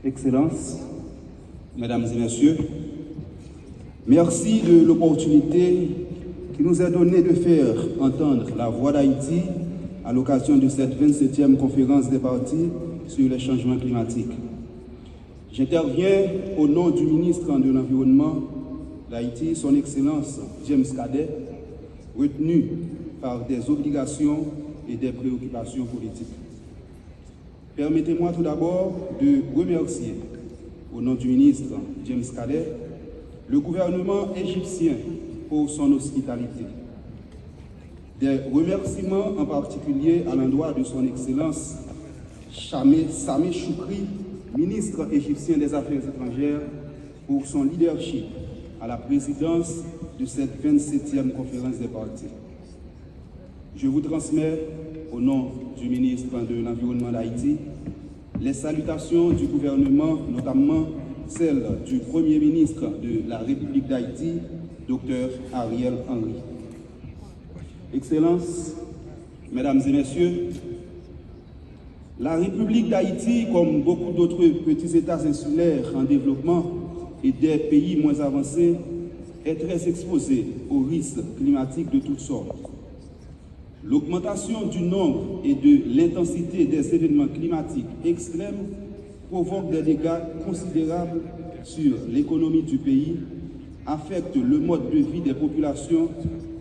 Excellences, Mesdames et Messieurs, merci de l'opportunité qui nous est donnée de faire entendre la voix d'Haïti à l'occasion de cette 27e conférence des partis sur les changements climatiques. J'interviens au nom du ministre de l'Environnement d'Haïti, son Excellence James Cadet, retenu par des obligations et des préoccupations politiques. Permettez-moi tout d'abord de remercier, au nom du ministre James Cadet, le gouvernement égyptien pour son hospitalité. Des remerciements en particulier à l'endroit de son Excellence Sameh Choukri, ministre égyptien des Affaires étrangères, pour son leadership à la présidence de cette 27e conférence des partis. Je vous transmets, au nom du ministre de l'Environnement d'Haïti, les salutations du gouvernement, notamment celles du Premier ministre de la République d'Haïti, Dr Ariel Henry. Excellences, Mesdames et Messieurs, la République d'Haïti, comme beaucoup d'autres petits États insulaires en développement et des pays moins avancés, est très exposée aux risques climatiques de toutes sortes. L'augmentation du nombre et de l'intensité des événements climatiques extrêmes provoque des dégâts considérables sur l'économie du pays, affecte le mode de vie des populations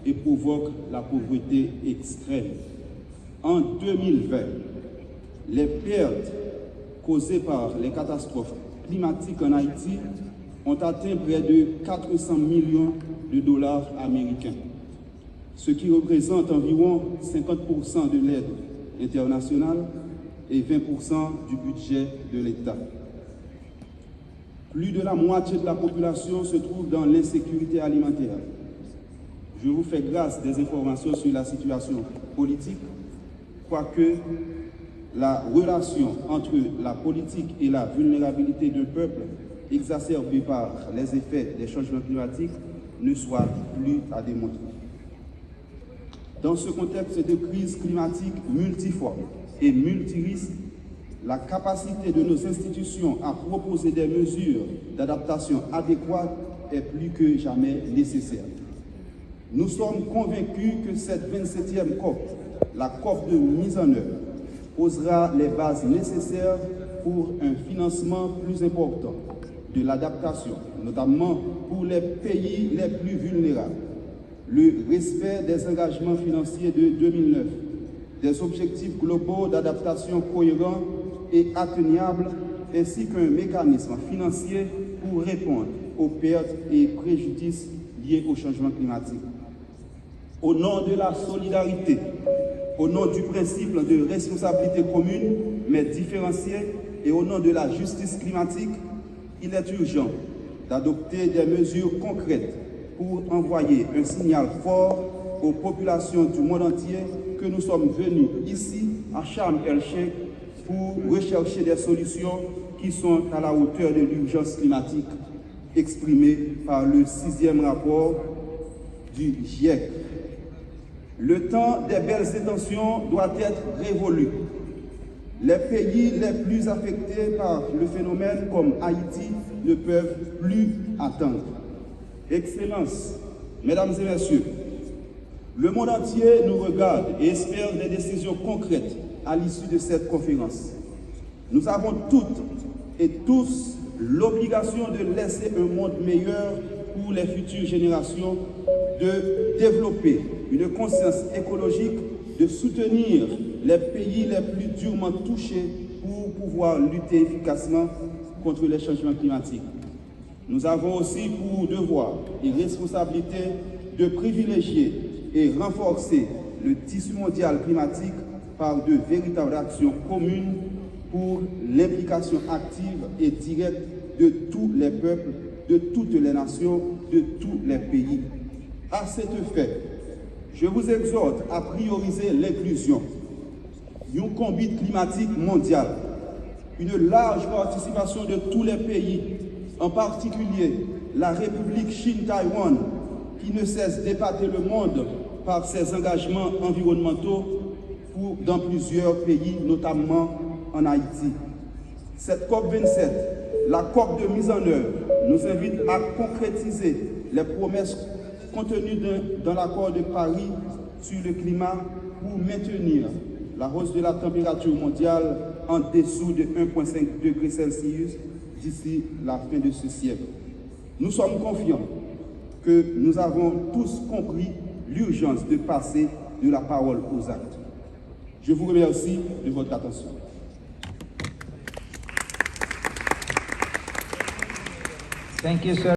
et provoque la pauvreté extrême. En 2020, les pertes causées par les catastrophes climatiques en Haïti ont atteint près de 400 millions de dollars américains, ce qui représente environ 50% de l'aide internationale et 20% du budget de l'État. Plus de la moitié de la population se trouve dans l'insécurité alimentaire. Je vous fais grâce des informations sur la situation politique, quoique la relation entre la politique et la vulnérabilité d'un peuple exacerbée par les effets des changements climatiques ne soit plus à démontrer. Dans ce contexte de crise climatique multiforme et multirisque, la capacité de nos institutions à proposer des mesures d'adaptation adéquates est plus que jamais nécessaire. Nous sommes convaincus que cette 27e COP, la COP de mise en œuvre, posera les bases nécessaires pour un financement plus important de l'adaptation, notamment pour les pays les plus vulnérables, le respect des engagements financiers de 2009, des objectifs globaux d'adaptation cohérents et atteignables, ainsi qu'un mécanisme financier pour répondre aux pertes et préjudices liés au changement climatique. Au nom de la solidarité, au nom du principe de responsabilité commune mais différenciée et au nom de la justice climatique, il est urgent d'adopter des mesures concrètes pour envoyer un signal fort aux populations du monde entier que nous sommes venus ici à Sharm el-Sheikh pour rechercher des solutions qui sont à la hauteur de l'urgence climatique exprimée par le 6e rapport du GIEC. Le temps des belles intentions doit être révolu. Les pays les plus affectés par le phénomène, comme Haïti, ne peuvent plus attendre. Excellences, Mesdames et Messieurs, le monde entier nous regarde et espère des décisions concrètes à l'issue de cette conférence. Nous avons toutes et tous l'obligation de laisser un monde meilleur pour les futures générations, de développer une conscience écologique, de soutenir les pays les plus durement touchés pour pouvoir lutter efficacement contre les changements climatiques. Nous avons aussi pour devoir et responsabilité de privilégier et renforcer le tissu mondial climatique par de véritables actions communes pour l'implication active et directe de tous les peuples, de toutes les nations, de tous les pays. À cet effet, je vous exhorte à prioriser l'inclusion, une conduite climatique mondiale, une large participation de tous les pays, en particulier la République Chine-Taïwan, qui ne cesse d'épater le monde par ses engagements environnementaux dans plusieurs pays, notamment en Haïti. Cette COP27, la COP de mise en œuvre, nous invite à concrétiser les promesses contenues dans l'accord de Paris sur le climat pour maintenir la hausse de la température mondiale en dessous de 1,5 degrés Celsius d'ici la fin de ce siècle. Nous sommes confiants que nous avons tous compris l'urgence de passer de la parole aux actes. Je vous remercie de votre attention. Thank you, sir.